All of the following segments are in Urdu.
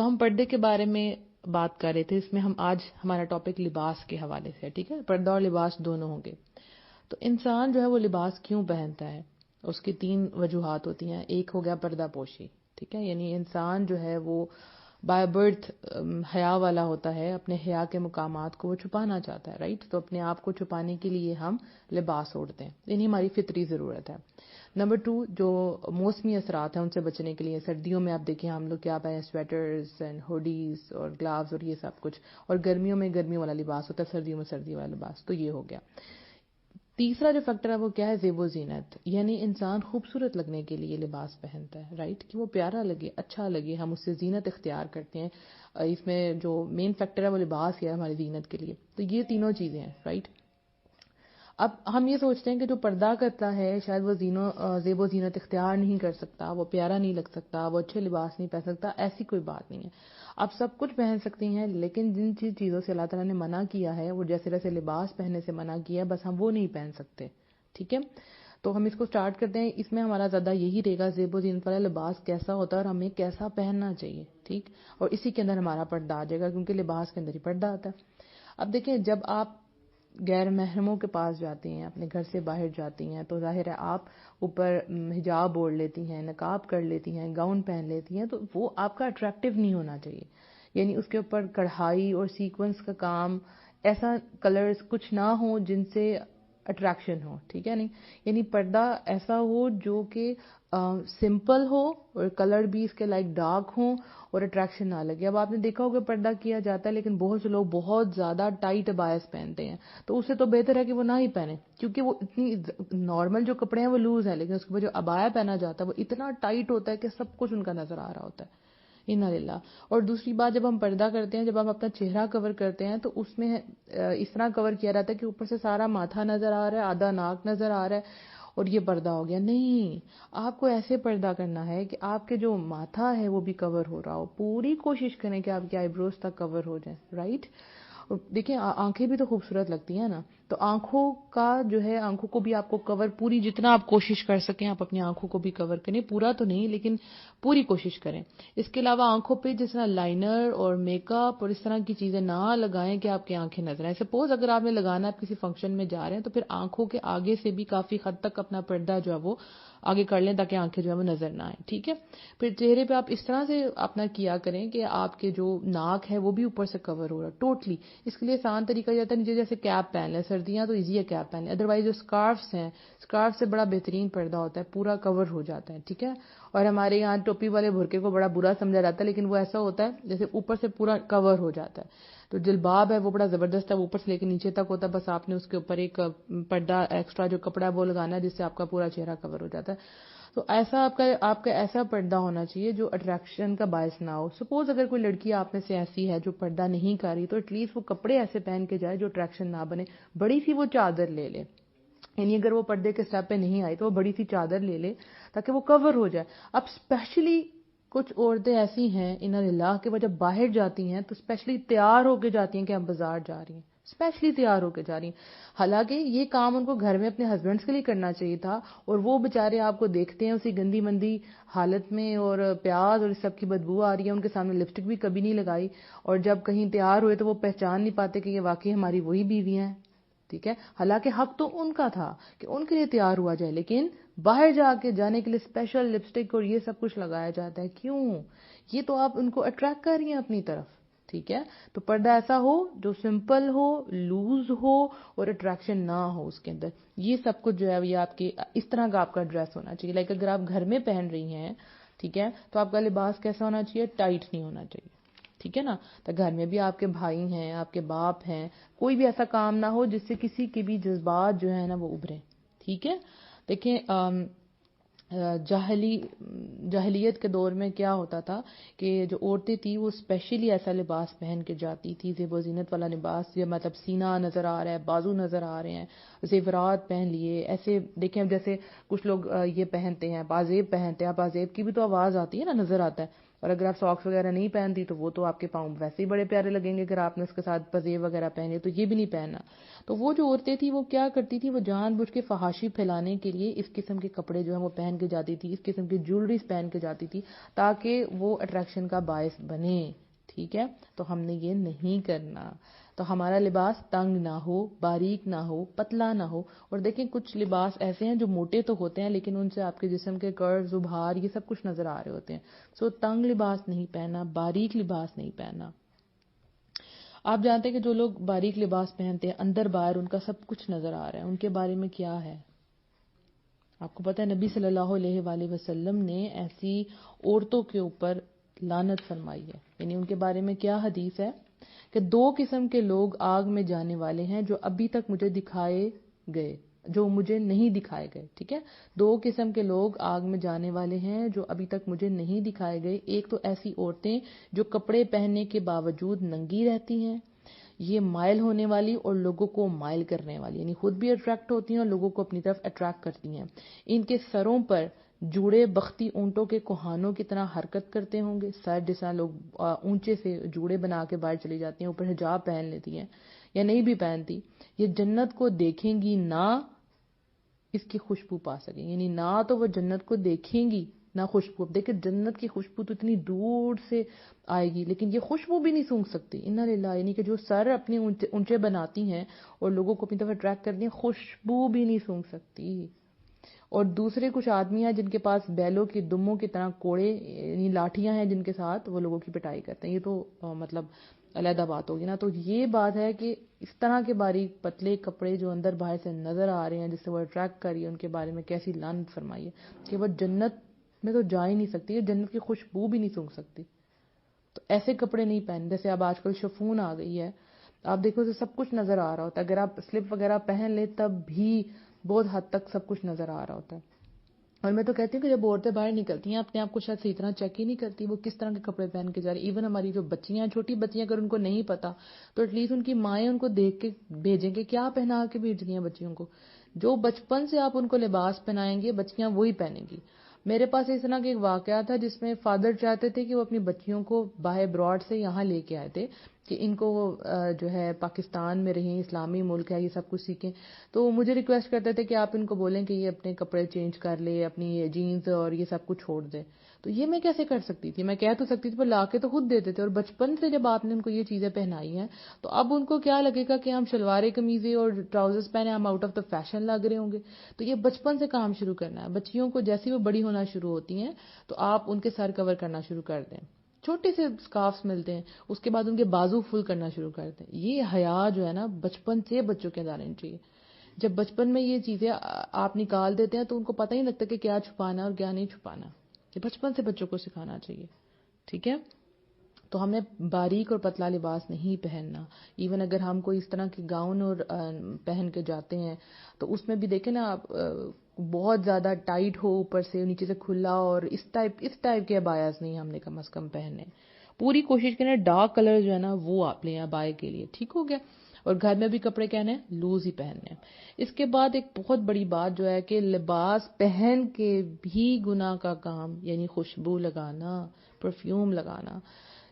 تو ہم پردے کے بارے میں بات کر رہے تھے. اس میں ہم آج ہمارا ٹاپک لباس کے حوالے سے ہے, ٹھیک ہے. پردہ اور لباس دونوں ہوں گے. تو انسان جو ہے وہ لباس کیوں پہنتا ہے, اس کی 3 وجوہات ہوتی ہیں. ایک ہو گیا پردہ پوشی, ٹھیک ہے, یعنی انسان جو ہے وہ بائی برتھ حیا والا ہوتا ہے, اپنے حیا کے مقامات کو وہ چھپانا چاہتا ہے, رائٹ. تو اپنے آپ کو چھپانے کے لیے ہم لباس اوڑھتے ہیں, یعنی ہماری فطری ضرورت ہے. نمبر 2 جو موسمی اثرات ہیں ان سے بچنے کے لیے, سردیوں میں آپ دیکھیں ہم لوگ کیا پہنے, سویٹرز اینڈ ہوڈیز اور گلوز اور یہ سب کچھ, اور گرمیوں میں گرمیوں والا لباس ہوتا ہے, سردیوں میں سردی والا لباس. تو یہ ہو گیا. تیسرا جو فیکٹر ہے وہ کیا ہے, زیب و زینت, یعنی انسان خوبصورت لگنے کے لیے لباس پہنتا ہے, رائٹ, کہ وہ پیارا لگے, اچھا لگے, ہم اس سے زینت اختیار کرتے ہیں. اس میں جو مین فیکٹر ہے وہ لباس ہے ہماری زینت کے لیے. تو یہ تینوں چیزیں ہیں, رائٹ. اب ہم یہ سوچتے ہیں کہ جو پردہ کرتا ہے شاید وہ زیب و زینت اختیار نہیں کر سکتا, وہ پیارا نہیں لگ سکتا, وہ اچھے لباس نہیں پہن سکتا. ایسی کوئی بات نہیں ہے, آپ سب کچھ پہن سکتی ہیں, لیکن جن چیزوں سے اللہ تعالیٰ نے منع کیا ہے, وہ جیسے لباس پہننے سے منع کیا ہے, بس ہم وہ نہیں پہن سکتے, ٹھیک ہے. تو ہم اس کو سٹارٹ کرتے ہیں. اس میں ہمارا زیادہ یہی رہے گا زیب و زینت والا لباس کیسا ہوتا ہے اور ہمیں کیسا پہننا چاہیے, ٹھیک. اور اسی کے اندر ہمارا پردہ آ جائے گا, کیونکہ لباس کے اندر ہی پردہ آتا ہے. اب دیکھیں, جب آپ غیر محرموں کے پاس جاتی ہیں, اپنے گھر سے باہر جاتی ہیں, تو ظاہر ہے آپ اوپر حجاب اوڑھ لیتی ہیں, نقاب کر لیتی ہیں, گاؤن پہن لیتی ہیں, تو وہ آپ کا اٹریکٹیو نہیں ہونا چاہیے. یعنی اس کے اوپر کڑھائی اور سیکوینس کا کام, ایسا کلرز کچھ نہ ہو جن سے اٹریکشن ہو, ٹھیک ہے. نہیں, یعنی پردہ ایسا ہو جو کہ سمپل ہو اور کلر بھی اس کے لائک ڈارک ہوں اور اٹریکشن نہ لگے. اب آپ نے دیکھا ہوگا پردہ کیا جاتا ہے, لیکن بہت سے لوگ بہت زیادہ ٹائٹ ابایاز پہنتے ہیں, تو اس سے تو بہتر ہے کہ وہ نہ ہی پہنے, کیونکہ وہ اتنی نارمل جو کپڑے ہیں وہ لوز ہیں, لیکن اس کے بعد جو ابایا پہنا جاتا ہے وہ اتنا ٹائٹ ہوتا ہے کہ سب کچھ ان کا نظر آ رہا ہوتا ہے. انا للہ. اور دوسری بات, جب ہم پردہ کرتے ہیں, جب ہم اپنا چہرہ کور کرتے ہیں, تو اس میں اس طرح کور کیا جاتا ہے کہ اوپر سے سارا ماتھا نظر آ رہا ہے, آدھا ناک نظر آ رہا ہے, اور یہ پردہ ہو گیا. نہیں, آپ کو ایسے پردہ کرنا ہے کہ آپ کے جو ماتھا ہے وہ بھی کور ہو رہا ہو. پوری کوشش کریں کہ آپ کے آئی بروز تک کور ہو جائیں, رائٹ. اور دیکھیں آنکھیں بھی تو خوبصورت لگتی ہیں نا, تو آنکھوں کا جو ہے, آنکھوں کو بھی آپ کو کور, پوری جتنا آپ کوشش کر سکیں آپ اپنی آنکھوں کو بھی کور کریں, پورا تو نہیں لیکن پوری کوشش کریں. اس کے علاوہ آنکھوں پہ جس طرح لائنر اور میک اپ اور اس طرح کی چیزیں نہ لگائیں کہ آپ کی آنکھیں نظر آئیں. سپوز اگر آپ نے لگانا ہے, آپ کسی فنکشن میں جا رہے ہیں, تو پھر آنکھوں کے آگے سے بھی کافی حد تک اپنا پردہ جو ہے وہ آگے کر لیں تاکہ آنکھیں جو ہے وہ نظر نہ آئیں, ٹھیک ہے. پھر چہرے پہ آپ اس طرح سے اپنا کیا کریں کہ آپ کے جو ناک ہے وہ بھی اوپر سے کور ہو رہا ہے ٹوٹلی. اس کے لیے آسان طریقہ یہ ہوتا ہے, نیچے جیسے کیپ پہن لیں, سردیاں تو ایزی ہے کیپ پہن لیں, ادروائز جو اسکارفس ہیں, اسکارف سے بڑا بہترین پردہ ہوتا ہے, پورا کور ہو جاتا ہے, ٹھیک ہے. اور ہمارے یہاں ٹوپی والے برقعے کو بڑا برا سمجھا جاتا ہے, لیکن وہ ایسا ہوتا ہے جیسے اوپر سے پورا کور ہو جاتا ہے. تو جلباب ہے وہ بڑا زبردست ہے, وہ اوپر سے لے کے نیچے تک ہوتا ہے, بس آپ نے اس کے اوپر ایک پردہ ایکسٹرا جو کپڑا ہے وہ لگانا ہے, جس سے آپ کا پورا چہرہ کور ہو جاتا ہے. تو ایسا آپ کا ایسا پردہ ہونا چاہیے جو اٹریکشن کا باعث نہ ہو. سپوز اگر کوئی لڑکی آپ میں سے ایسی ہے جو پردہ نہیں کر رہی, تو ایٹ لیسٹ وہ کپڑے ایسے پہن کے جائے جو اٹریکشن نہ بنے. بڑی سی وہ چادر لے لے, یعنی اگر وہ پردے کے سٹیپ پہ نہیں آئی تو وہ بڑی سی چادر لے لے تاکہ وہ کور ہو جائے. اب اسپیشلی کچھ عورتیں ایسی ہیں انا للہ کہ وہ جب باہر جاتی ہیں تو اسپیشلی تیار ہو کے جاتی ہیں کہ ہم بازار جا رہی ہیں, اسپیشلی تیار ہو کے جا رہی ہیں. حالانکہ یہ کام ان کو گھر میں اپنے ہسبینڈس کے لیے کرنا چاہیے تھا, اور وہ بےچارے آپ کو دیکھتے ہیں اسی گندی مندی حالت میں, اور پیاز اور اس سب کی بدبو آ رہی ہے, ان کے سامنے لپسٹک بھی کبھی نہیں لگائی, اور جب کہیں تیار ہوئے تو وہ پہچان نہیں پاتے کہ یہ واقعی ہماری وہی بیویاں ہیں, ٹھیک ہے. حالانکہ حق تو ان کا تھا کہ ان کے لیے تیار ہوا جائے, لیکن باہر جانے کے لیے اسپیشل لپسٹک اور یہ سب کچھ لگایا جاتا ہے. کیوں؟ یہ تو آپ ان کو اٹریکٹ کر رہی ہیں اپنی طرف, ٹھیک ہے. تو پردہ ایسا ہو جو سمپل ہو, لوز ہو اور اٹریکشن نہ ہو اس کے اندر. یہ سب کچھ جو ہے یہ آپ کے اس طرح کا آپ کا ڈریس ہونا چاہیے. لائک اگر آپ گھر میں پہن رہی ہیں, ٹھیک ہے, تو آپ کا لباس کیسا ہونا چاہیے, ٹائٹ نہیں ہونا چاہیے, ٹھیک ہے نا. تو گھر میں بھی آپ کے بھائی ہیں, آپ کے باپ ہیں, کوئی بھی ایسا کام نہ ہو جس سے کسی کے بھی جذبات جو ہے نا وہ ابھریں, ٹھیک ہے. دیکھیں جاہلیت کے دور میں کیا ہوتا تھا کہ جو عورتیں تھیں وہ اسپیشلی ایسا لباس پہن کے جاتی تھی, زیب و زینت والا لباس, یہ مطلب سینہ نظر آ رہا ہے, بازو نظر آ رہے ہیں, زیورات پہن لیے ایسے. دیکھیں جیسے کچھ لوگ یہ پہنتے ہیں, پازیب پہنتے ہیں, پازیب کی بھی تو آواز آتی ہے نا, نظر آتا ہے. اور اگر آپ ساکس وغیرہ نہیں پہنتی تو وہ تو آپ کے پاؤں ویسے ہی بڑے پیارے لگیں گے اگر آپ نے اس کے ساتھ پزیب وغیرہ پہنے، تو یہ بھی نہیں پہننا. تو وہ جو عورتیں تھیں وہ کیا کرتی تھی، وہ جان بوجھ کے فحاشی پھیلانے کے لیے اس قسم کے کپڑے جو ہیں وہ پہن کے جاتی تھی، اس قسم کی جیولریز پہن کے جاتی تھی تاکہ وہ اٹریکشن کا باعث بنے. ٹھیک ہے، تو ہم نے یہ نہیں کرنا. تو ہمارا لباس تنگ نہ ہو، باریک نہ ہو، پتلا نہ ہو. اور دیکھیں کچھ لباس ایسے ہیں جو موٹے تو ہوتے ہیں لیکن ان سے آپ کے جسم کے کروز، ابھار، یہ سب کچھ نظر آ رہے ہوتے ہیں. سو تنگ لباس نہیں پہننا، باریک لباس نہیں پہننا. آپ جانتے ہیں کہ جو لوگ باریک لباس پہنتے ہیں اندر باہر ان کا سب کچھ نظر آ رہا ہے، ان کے بارے میں کیا ہے؟ آپ کو پتہ ہے نبی صلی اللہ علیہ وآلہ وسلم نے ایسی عورتوں کے اوپر لعنت فرمائی ہے. یعنی ان کے بارے میں کیا حدیث ہے کہ 2 قسم کے لوگ آگ میں جانے والے ہیں جو ابھی تک مجھے دکھائے گئے، جو مجھے نہیں دکھائے گئے. ٹھیک ہے، 2 قسم کے لوگ آگ میں جانے والے ہیں جو ابھی تک مجھے نہیں دکھائے گئے. ایک تو ایسی عورتیں جو کپڑے پہننے کے باوجود ننگی رہتی ہیں، یہ مائل ہونے والی اور لوگوں کو مائل کرنے والی، یعنی خود بھی اٹریکٹ ہوتی ہیں اور لوگوں کو اپنی طرف اٹریکٹ کرتی ہیں. ان کے سروں پر جوڑے بختی اونٹوں کے کوہانوں کی طرح حرکت کرتے ہوں گے. سر جیسا لوگ اونچے سے جوڑے بنا کے باہر چلی جاتی ہیں، اوپر حجاب پہن لیتی ہیں یا نہیں بھی پہنتی. یہ جنت کو دیکھیں گی نہ اس کی خوشبو پا سکیں، یعنی نہ تو وہ جنت کو دیکھیں گی نہ خوشبو. اب دیکھیں جنت کی خوشبو تو اتنی دور سے آئے گی لیکن یہ خوشبو بھی نہیں سونگھ سکتی. انا للہ، یعنی کہ جو سر اپنے اونچے بناتی ہیں اور لوگوں کو اپنی طرف اٹریکٹ کرتی ہیں، خوشبو بھی نہیں سونگھ سکتی. اور دوسرے کچھ آدمی ہیں جن کے پاس بیلوں کی دموں کی طرح کوڑے یعنی لاٹھیاں ہیں جن کے ساتھ وہ لوگوں کی پٹائی کرتے ہیں. یہ تو مطلب علیحدہ بات ہوگی نا. تو یہ بات ہے کہ اس طرح کے باریک پتلے کپڑے جو اندر باہر سے نظر آ رہے ہیں جس سے وہ اٹریکٹ کر رہی ہے، ان کے بارے میں کیسی لعنت فرمائی ہے کہ وہ جنت میں تو جا ہی نہیں سکتی، یہ جنت کی خوشبو بھی نہیں سونگھ سکتی. تو ایسے کپڑے نہیں پہن. جیسے اب آج کل شفون آ گئی ہے، آپ دیکھو تو سب کچھ نظر آ رہا ہوتا ہے. اگر آپ سلپ وغیرہ پہن لیں تب بھی بہت حد تک سب کچھ نظر آ رہا ہوتا ہے. اور میں تو کہتی ہوں کہ جب عورتیں باہر نکلتی ہیں اپنے آپ کو شاید صحیح طرح چیک ہی نہیں کرتی وہ کس طرح کے کپڑے پہن کے جا رہی. ایون ہماری جو بچیاں چھوٹی بچیاں اگر ان کو نہیں پتا تو ایٹ لیسٹ ان کی مائیں ان کو دیکھ کے بھیجیں کہ کیا پہنا کے بھیج رہی ہیں بچیوں کو. جو بچپن سے آپ ان کو لباس پہنائیں گے بچیاں وہی پہنیں گی. میرے پاس اس طرح کا ایک واقعہ تھا جس میں فادر چاہتے تھے کہ وہ اپنی بچیوں کو باہر براڈ سے یہاں لے کے آئے تھے کہ ان کو جو ہے پاکستان میں رہیں، اسلامی ملک ہے، یہ سب کچھ سیکھیں. تو وہ مجھے ریکویسٹ کرتے تھے کہ آپ ان کو بولیں کہ یہ اپنے کپڑے چینج کر لے، اپنی جینز اور یہ سب کچھ چھوڑ دے. تو یہ میں کیسے کر سکتی تھی؟ میں کہہ تو سکتی تھی پر لا کے تو خود دیتے تھے. اور بچپن سے جب آپ نے ان کو یہ چیزیں پہنائی ہیں تو اب ان کو کیا لگے گا کہ ہم شلواریں قمیضیں اور ٹراؤزرز پہنے ہم آؤٹ آف دا فیشن لگ رہے ہوں گے. تو یہ بچپن سے کام شروع کرنا ہے. بچیوں کو جیسی وہ بڑی ہونا شروع ہوتی ہیں تو آپ ان کے سر کور کرنا شروع کر دیں، چھوٹے سے سکارفز ملتے ہیں، اس کے بعد ان کے بازو فل کرنا شروع کر دیں. یہ حیا جو ہے نا بچپن سے بچوں کے اندر آنی چاہیے. جب بچپن میں یہ چیزیں آپ نکال دیتے ہیں تو ان کو پتہ ہی نہیں لگتا کہ کیا چھپانا اور کیا نہیں چھپانا. یہ بچپن سے بچوں کو سکھانا چاہیے. ٹھیک ہے، تو ہمیں باریک اور پتلا لباس نہیں پہننا. ایون اگر ہم کوئی اس طرح کے گاؤن اور پہن کے جاتے ہیں تو اس میں بھی دیکھیں نا آپ بہت زیادہ ٹائٹ ہو اوپر سے نیچے سے کھلا، اور اس ٹائپ کے ابایاز نہیں ہم نے کم از کم پہننے. پوری کوشش کریں ڈارک کلر جو ہے نا وہ آپ لیں ابائے کے لیے. ٹھیک ہو گیا. اور گھر میں بھی کپڑے کہنے ہیں لوز ہی پہننے ہیں. اس کے بعد ایک بہت بڑی بات جو ہے کہ لباس پہن کے بھی گناہ کا کام، یعنی خوشبو لگانا، پرفیوم لگانا،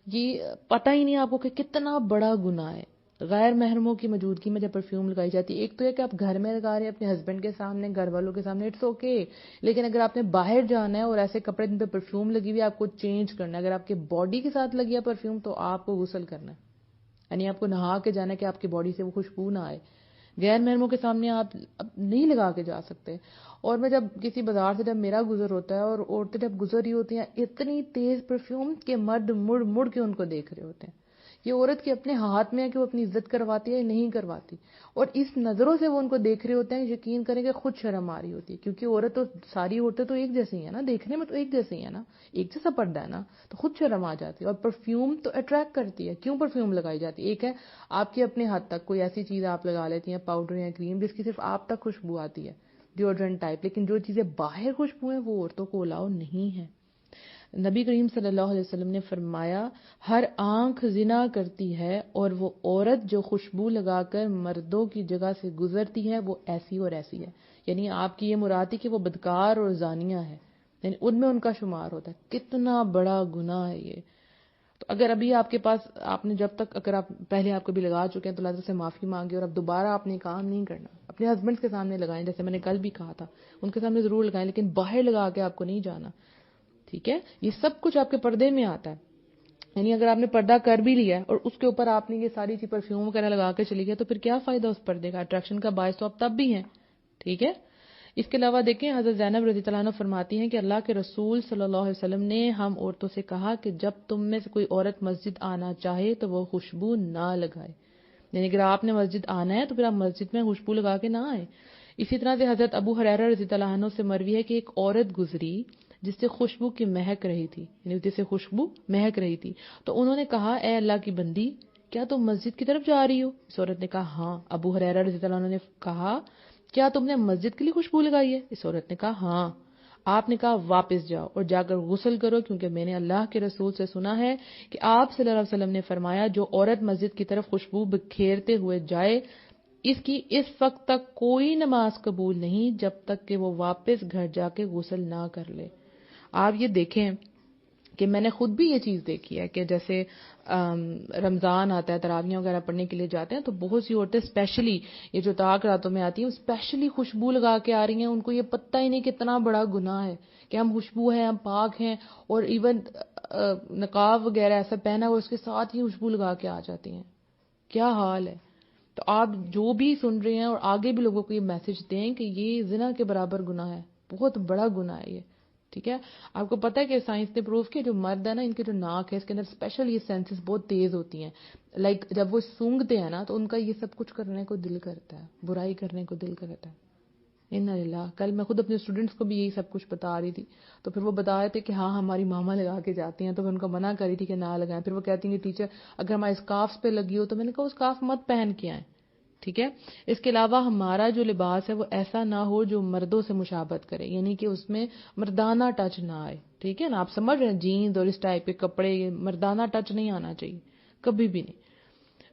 یہ پتہ ہی نہیں آپ کو کہ کتنا بڑا گناہ ہے. غیر محرموں کی موجودگی میں جب پرفیوم لگائی جاتی ہے، ایک تو ہے کہ آپ گھر میں لگا رہے ہیں اپنے ہسبینڈ کے سامنے، گھر والوں کے سامنے، اٹس اوکے. لیکن اگر آپ نے باہر جانا ہے اور ایسے کپڑے جن پہ پرفیوم لگی ہوئی ہے آپ کو چینج کرنا ہے، اگر آپ کے باڈی کے ساتھ لگی ہے پرفیوم تو آپ کو غسل کرنا ہے، یعنی آپ کو نہا کے جانا ہے کہ آپ کی باڈی سے وہ خوشبو نہ آئے. غیر محرموں کے سامنے آپ نہیں لگا کے جا سکتے. اور میں جب کسی بازار سے جب میرا گزر ہوتا ہے اور عورتیں جب گزر رہی ہوتی ہیں اتنی تیز پرفیوم کہ مرد مڑ مڑ کے ان کو دیکھ رہے ہوتے ہیں. یہ عورت کے اپنے ہاتھ میں ہے کہ وہ اپنی عزت کرواتی ہے یا نہیں کرواتی. اور اس نظروں سے وہ ان کو دیکھ رہے ہوتے ہیں، یقین کریں کہ خود شرم آ رہی ہوتی ہے. کیونکہ عورت تو ساری عورتیں تو ایک جیسی ہیں نا، دیکھنے میں تو ایک جیسی ہیں نا، ایک جیسا پردہ ہے نا، تو خود شرم آ جاتی ہے. اور پرفیوم تو اٹریکٹ کرتی ہے. کیوں پرفیوم لگائی جاتی ہے؟ ایک ہے آپ کے اپنے حد تک کوئی ایسی چیز آپ لگا لیتی ہیں، پاؤڈر یا کریم جس کی صرف آپ تک خوشبو آتی ہے، ڈیوڈرنٹ ٹائپ. لیکن جو چیزیں باہر خوشبو ہیں وہ عورتوں کو الاؤ نہیں ہے. نبی کریم صلی اللہ علیہ وسلم نے فرمایا ہر آنکھ زنا کرتی ہے اور وہ عورت جو خوشبو لگا کر مردوں کی جگہ سے گزرتی ہے وہ ایسی اور ایسی ہے. یعنی آپ کی یہ مراد ہے کہ وہ بدکار اور زانیہ ہے. یعنی ان میں ان کا شمار ہوتا ہے. کتنا بڑا گناہ ہے یہ. تو اگر ابھی آپ کے پاس آپ نے جب تک اگر آپ پہلے آپ کبھی لگا چکے ہیں تو اللہ تعالیٰ سے معافی مانگے اور اب دوبارہ آپ نے کام نہیں کرنا. اپنے ہسبینڈ کے سامنے لگائیں, جیسے میں نے کل بھی کہا تھا, ان کے سامنے ضرور لگائیں لیکن باہر لگا کے آپ کو نہیں جانا. ٹھیک ہے, یہ سب کچھ آپ کے پردے میں آتا ہے. یعنی اگر آپ نے پردہ کر بھی لیا اور اس کے اوپر آپ نے یہ ساری چیز پرفیوم وغیرہ لگا کے چلی گئی تو پھر کیا فائدہ اس پردے کا؟ اٹریکشن کا باعث تو آپ تب بھی ہیں. ٹھیک ہے. اس کے علاوہ دیکھیں, حضرت زینب رضی اللہ عنہ فرماتی ہیں کہ اللہ کے رسول صلی اللہ علیہ وسلم نے ہم عورتوں سے کہا کہ جب تم میں سے کوئی عورت مسجد آنا چاہے تو وہ خوشبو نہ لگائے. یعنی اگر آپ نے مسجد آنا ہے تو پھر آپ مسجد میں خوشبو لگا کے نہ آئے. اسی طرح سے حضرت ابو ہریرہ رضی اللہ عنہ سے مروی ہے کہ ایک عورت گزری جس سے خوشبو کی مہک رہی تھی, یعنی جس سے خوشبو مہک رہی تھی. تو انہوں نے کہا, اے اللہ کی بندی, کیا تم مسجد کی طرف جا رہی ہو؟ اس عورت نے کہا ہاں. ابو ہریرہ رضی اللہ عنہ نے کہا, کیا تم نے مسجد کے لیے خوشبو لگائی ہے؟ اس عورت نے کہا ہاں. آپ نے کہا واپس جاؤ اور جا کر غسل کرو, کیونکہ میں نے اللہ کے رسول سے سنا ہے کہ آپ صلی اللہ علیہ وسلم نے فرمایا, جو عورت مسجد کی طرف خوشبو بکھیرتے ہوئے جائے اس کی اس وقت تک کوئی نماز قبول نہیں جب تک کہ وہ واپس گھر جا کے غسل نہ کر لے. آپ یہ دیکھیں کہ میں نے خود بھی یہ چیز دیکھی ہے کہ جیسے رمضان آتا ہے, تراویحیں وغیرہ پڑھنے کے لیے جاتے ہیں تو بہت سی عورتیں اسپیشلی یہ جو طلاق راتوں میں آتی ہیں اسپیشلی خوشبو لگا کے آ رہی ہیں. ان کو یہ پتہ ہی نہیں کتنا بڑا گناہ ہے کہ ہم خوشبو ہیں, ہم پاک ہیں, اور ایون نقاب وغیرہ ایسا پہنا اور اس کے ساتھ ہی خوشبو لگا کے آ جاتی ہیں. کیا حال ہے؟ تو آپ جو بھی سن رہے ہیں اور آگے بھی لوگوں کو یہ میسج دیں کہ یہ زنا کے برابر گناہ ہے, بہت بڑا گناہ ہے یہ. ٹھیک ہے. آپ کو پتہ ہے کہ سائنس نے پروف کیا جو مرد ہے نا, ان کے جو ناک ہے اس کے اندر اسپیشل یہ سینسز بہت تیز ہوتی ہیں. لائک جب وہ سونگتے ہیں نا تو ان کا یہ سب کچھ کرنے کو دل کرتا ہے, برائی کرنے کو دل کرتا ہے. انا للہ. کل میں خود اپنے اسٹوڈنٹس کو بھی یہی سب کچھ بتا رہی تھی تو پھر وہ بتا رہے تھے کہ ہاں ہماری ماما لگا کے جاتی ہیں, تو میں ان کو منع کری تھی کہ نہ لگائیں. پھر وہ کہتی ہیں کہ ٹیچر اگر ہمارے اسکارفس پہ لگی ہو, تو میں نے کہا وہ اسکارف مت پہن کے آئیں. ٹھیک ہے. اس کے علاوہ ہمارا جو لباس ہے وہ ایسا نہ ہو جو مردوں سے مشابہت کرے, یعنی کہ اس میں مردانہ ٹچ نہ آئے. ٹھیک ہے نا, آپ سمجھ رہے ہیں, جینز اور اس ٹائپ کے کپڑے, یہ مردانہ ٹچ نہیں آنا چاہیے کبھی بھی نہیں.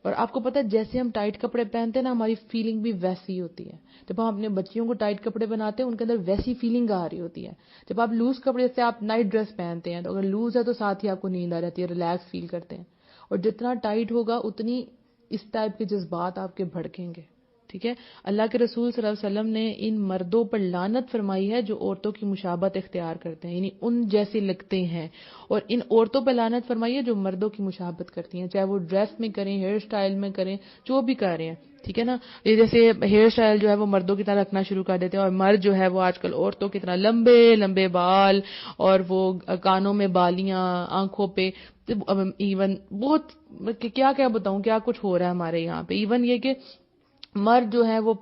اور آپ کو پتہ ہے جیسے ہم ٹائٹ کپڑے پہنتے ہیں نا, ہماری فیلنگ بھی ویسی ہوتی ہے. جب ہم اپنے بچیوں کو ٹائٹ کپڑے بناتے ہیں ان کے اندر ویسی فیلنگ آ رہی ہوتی ہے. جب آپ لوز کپڑے سے آپ نائٹ ڈریس پہنتے ہیں تو اگر لوز ہے تو ساتھ ہی آپ کو نیند آ جاتی ہے, ریلیکس فیل کرتے ہیں. اور جتنا ٹائٹ ہوگا اتنی اس ٹائپ کے جذبات آپ کے بھڑکیں گے. ٹھیک ہے. اللہ کے رسول صلی اللہ علیہ وسلم نے ان مردوں پر لعنت فرمائی ہے جو عورتوں کی مشابہت اختیار کرتے ہیں, یعنی ان جیسے لگتے ہیں. اور ان عورتوں پر لعنت فرمائی ہے جو مردوں کی مشابہت کرتی ہیں, چاہے وہ ڈریس میں کریں, ہیئر سٹائل میں کریں, جو بھی کر رہے ہیں. ٹھیک ہے نا. یہ جیسے ہیئر سٹائل جو ہے وہ مردوں کی طرح رکھنا شروع کر دیتے ہیں, اور مرد جو ہے وہ آج کل عورتوں کی طرح لمبے لمبے بال, اور وہ کانوں میں بالیاں, آنکھوں پہ ایون بہت کیا کیا بتاؤں کیا کچھ ہو رہا ہے ہمارے یہاں پہ. ایون یہ کہ مرد جو ہے وہ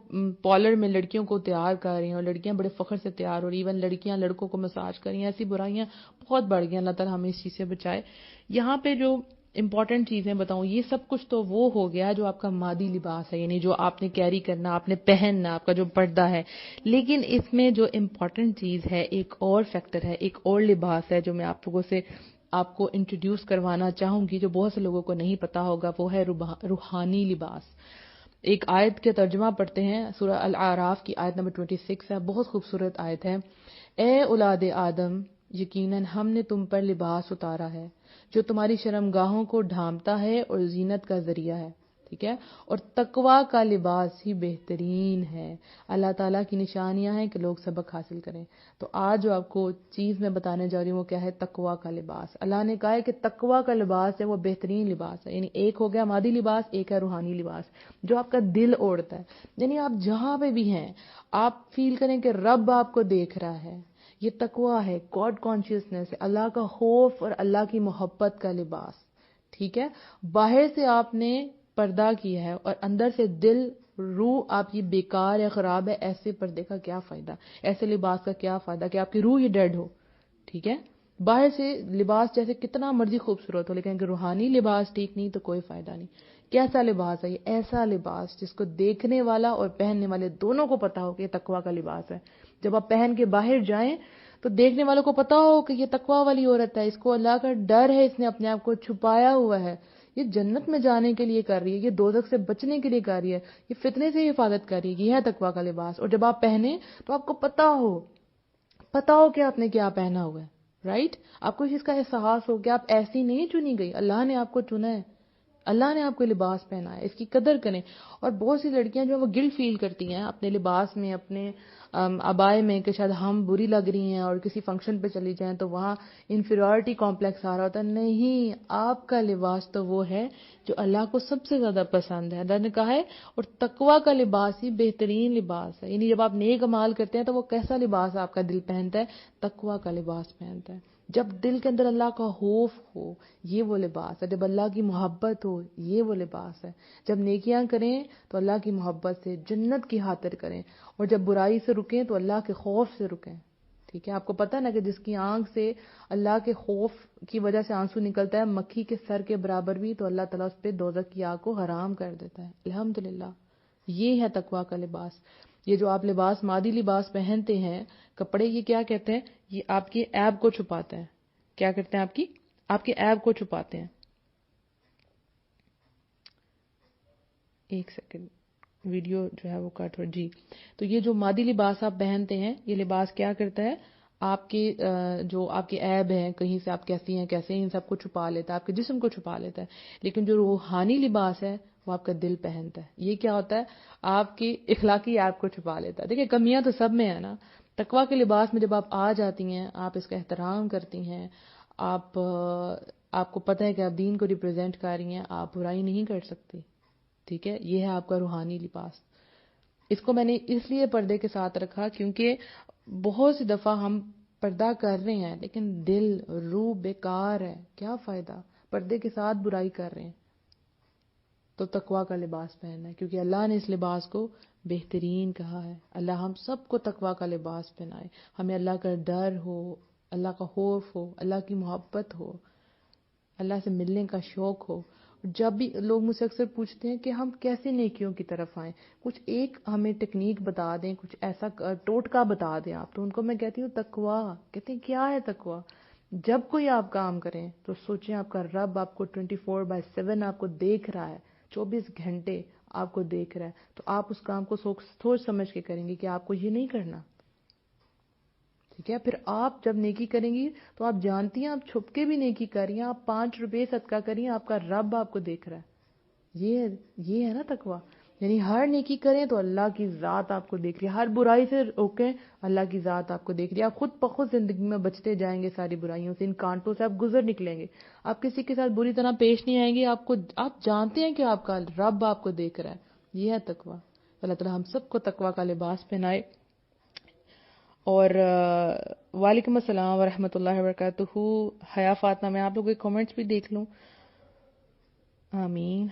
پارلر میں لڑکیوں کو تیار کر رہی ہیں اور لڑکیاں بڑے فخر سے تیار ہو رہی ہیں, ایون لڑکیاں لڑکوں کو مساج کر رہی ہیں. ایسی برائیاں بہت بڑھ گئی ہیں, اللہ تعالیٰ ہمیں اس چیز سے بچائے. یہاں پہ جو امپورٹنٹ چیزیں بتاؤں, یہ سب کچھ تو وہ ہو گیا جو آپ کا مادی لباس ہے, یعنی جو آپ نے کیری کرنا, آپ نے پہننا, آپ کا جو پردہ ہے. لیکن اس میں جو امپورٹنٹ چیز ہے, ایک اور فیکٹر ہے, ایک اور لباس ہے جو میں آپ لوگوں سے آپ کو انٹروڈیوس کروانا چاہوں گی, جو بہت سے لوگوں کو نہیں پتا ہوگا. وہ ہے روحانی لباس. ایک آیت کے ترجمہ پڑھتے ہیں, سورہ الاعراف کی آیت نمبر 26 ہے, بہت خوبصورت آیت ہے. اے اولاد آدم, یقیناً ہم نے تم پر لباس اتارا ہے جو تمہاری شرمگاہوں کو ڈھانپتا ہے اور زینت کا ذریعہ ہے. ٹھیک ہے. اور تقویٰ کا لباس ہی بہترین ہے. اللہ تعالیٰ کی نشانیاں ہیں کہ لوگ سبق حاصل کریں. تو آج جو آپ کو چیز میں بتانے جا رہی ہوں وہ کیا ہے, تقویٰ کا لباس. اللہ نے کہا ہے کہ تقویٰ کا لباس ہے وہ بہترین لباس ہے. یعنی ایک ہو گیا مادی لباس, ایک ہے روحانی لباس جو آپ کا دل اوڑھتا ہے. یعنی آپ جہاں پہ بھی ہیں آپ فیل کریں کہ رب آپ کو دیکھ رہا ہے. یہ تقویٰ ہے, گاڈ کانشیسنس ہے, اللہ کا خوف اور اللہ کی محبت کا لباس. ٹھیک ہے. باہر سے آپ نے پردہ کیا ہے اور اندر سے دل روح آپ کی بیکار یا خراب ہے. ایسے پردے کا کیا فائدہ, ایسے لباس کا کیا فائدہ کہ آپ کی روح ہی ڈیڈ ہو. ٹھیک ہے. باہر سے لباس جیسے کتنا مرضی خوبصورت ہو, لیکن اگر روحانی لباس ٹھیک نہیں تو کوئی فائدہ نہیں. کیسا لباس ہے یہ؟ ایسا لباس جس کو دیکھنے والا اور پہننے والے دونوں کو پتا ہو کہ یہ تقویٰ کا لباس ہے. جب آپ پہن کے باہر جائیں تو دیکھنے والوں کو پتا ہو کہ یہ تقویٰ والی عورت ہے, اس کو اللہ کا ڈر ہے, اس نے اپنے آپ کو چھپایا ہوا ہے, یہ جنت میں جانے کے لیے کر رہی ہے, یہ دوزخ سے بچنے کے لیے کر رہی ہے, یہ فتنے سے حفاظت کر رہی ہے. یہ ہے تقویٰ کا لباس. اور جب آپ پہنے تو آپ کو پتا ہو پتا ہو کہ آپ نے کیا پہنا ہوا ہے، رائٹ؟ آپ کو اس چیز کا احساس ہو کہ آپ ایسی نہیں چنی گئی، اللہ نے آپ کو چنا ہے، اللہ نے آپ کو لباس پہنا ہے، اس کی قدر کریں. اور بہت سی لڑکیاں جو وہ گلٹ فیل کرتی ہیں اپنے لباس میں، اپنے عبائے میں، کہ شاید ہم بری لگ رہی ہیں، اور کسی فنکشن پہ چلی جائیں تو وہاں انفیریورٹی کمپلیکس آ رہا ہوتا ہے. نہیں، آپ کا لباس تو وہ ہے جو اللہ کو سب سے زیادہ پسند ہے. اللہ نے کہا ہے اور تقوی کا لباس ہی بہترین لباس ہے. یعنی جب آپ نیک اعمال کرتے ہیں تو وہ کیسا لباس آپ کا دل پہنتا ہے؟ تقوی کا لباس پہنتا ہے. جب دل کے اندر اللہ کا خوف ہو، یہ وہ لباس ہے. جب اللہ کی محبت ہو، یہ وہ لباس ہے. جب نیکیاں کریں تو اللہ کی محبت سے، جنت کی خاطر کریں، اور جب برائی سے رکیں تو اللہ کے خوف سے رکیں. ٹھیک ہے؟ آپ کو پتہ نا کہ جس کی آنکھ سے اللہ کے خوف کی وجہ سے آنسو نکلتا ہے، مکھی کے سر کے برابر بھی، تو اللہ تعالیٰ اس پہ دوزخ کی آگ کو حرام کر دیتا ہے. الحمدللہ، یہ ہے تقوی کا لباس. یہ جو آپ لباس، مادی لباس پہنتے ہیں، کپڑے، یہ کیا کہتے ہیں؟ یہ آپ کے عیب کو چھپاتے ہیں. کیا کرتے ہیں؟ آپ کے عیب کو چھپاتے ہیں. ایک سیکنڈ، ویڈیو جو ہے وہ کٹ ہو. جی، تو یہ جو مادی لباس آپ پہنتے ہیں، یہ لباس کیا کرتا ہے؟ آپ کے جو آپ کے عیب ہیں، کہیں سے آپ کیسی ہیں کیسے ہیں، ان سب کو چھپا لیتا ہے، آپ کے جسم کو چھپا لیتا ہے. لیکن جو روحانی لباس ہے وہ آپ کا دل پہنتا ہے. یہ کیا ہوتا ہے؟ آپ کی اخلاقی عیب کو چھپا لیتا ہے. دیکھیں، کمیاں تو سب میں ہے نا. تقوی کے لباس میں جب آپ آ جاتی ہیں، آپ اس کا احترام کرتی ہیں، آپ کو پتہ ہے کہ آپ دین کو ریپرزینٹ کر رہی ہیں، آپ برائی نہیں کر سکتی. ٹھیک ہے؟ یہ ہے آپ کا روحانی لباس. اس کو میں نے اس لیے پردے کے ساتھ رکھا کیونکہ بہت سی دفعہ ہم پردہ کر رہے ہیں لیکن دل، روح بیکار ہے. کیا فائدہ؟ پردے کے ساتھ برائی کر رہے ہیں. تو تقوی کا لباس پہننا ہے، کیونکہ اللہ نے اس لباس کو بہترین کہا ہے. اللہ ہم سب کو تقوی کا لباس پہنائے. ہمیں اللہ کا ڈر ہو، اللہ کا خوف ہو، اللہ کی محبت ہو، اللہ سے ملنے کا شوق ہو. جب بھی لوگ مجھ سے اکثر پوچھتے ہیں کہ ہم کیسے نیکیوں کی طرف آئیں، کچھ ایک ہمیں ٹیکنیک بتا دیں، کچھ ایسا ٹوٹکا بتا دیں آپ، تو ان کو میں کہتی ہوں تقوی. کہتے ہیں کیا ہے تقوی؟ جب کوئی آپ کام کریں تو سوچیں آپ کا رب آپ کو 24/7 آپ کو دیکھ رہا ہے، 24 گھنٹے آپ کو دیکھ رہا ہے. تو آپ اس کام کو سوچ سمجھ کے کریں گے کہ آپ کو یہ نہیں کرنا. ٹھیک ہے؟ پھر آپ جب نیکی کریں گی تو آپ جانتی ہیں آپ چھپ کے بھی نیکی کر رہی ہیں، آپ 5 روپے صدقہ کر رہی ہیں، آپ کا رب آپ کو دیکھ رہا ہے. یہ ہے نا تقوی. یعنی ہر نیکی کریں تو اللہ کی ذات آپ کو دیکھ رہی ہے، ہر برائی سے روکیں، اللہ کی ذات آپ کو دیکھ رہی ہے. آپ خود بخود زندگی میں بچتے جائیں گے ساری برائیوں سے، ان کانٹوں سے آپ گزر نکلیں گے. آپ کسی کے ساتھ بری طرح پیش نہیں آئیں گے. آپ جانتے ہیں کہ آپ کا رب آپ کو دیکھ رہا ہے. یہ ہے تقوی. اللہ تعالی ہم سب کو تقوی کا لباس پہنائے. اور وعلیکم السلام ورحمۃ اللہ وبرکاتہ. حیا فاطمہ، میں آپ لوگوں کے کامنٹس بھی دیکھ لوں. آمین.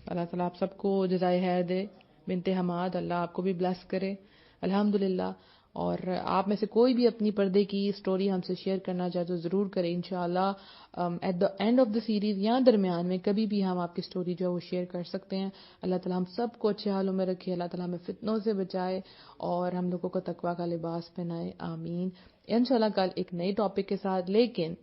اللہ تعالیٰ آپ سب کو جزائے خیر دے. بنت حماد، اللہ آپ کو بھی بلیس کرے. الحمدللہ. اور آپ میں سے کوئی بھی اپنی پردے کی سٹوری ہم سے شیئر کرنا چاہے تو ضرور کریں. انشاءاللہ at the end of the series یا درمیان میں کبھی بھی ہم آپ کی سٹوری جو ہے وہ شیئر کر سکتے ہیں. اللہ تعالیٰ ہم سب کو اچھے حالوں میں رکھے. اللہ تعالیٰ ہمیں فتنوں سے بچائے اور ہم لوگوں کو تقویٰ کا لباس پہنائے. آمین. انشاءاللہ کل ایک نئے ٹاپک کے ساتھ، لیکن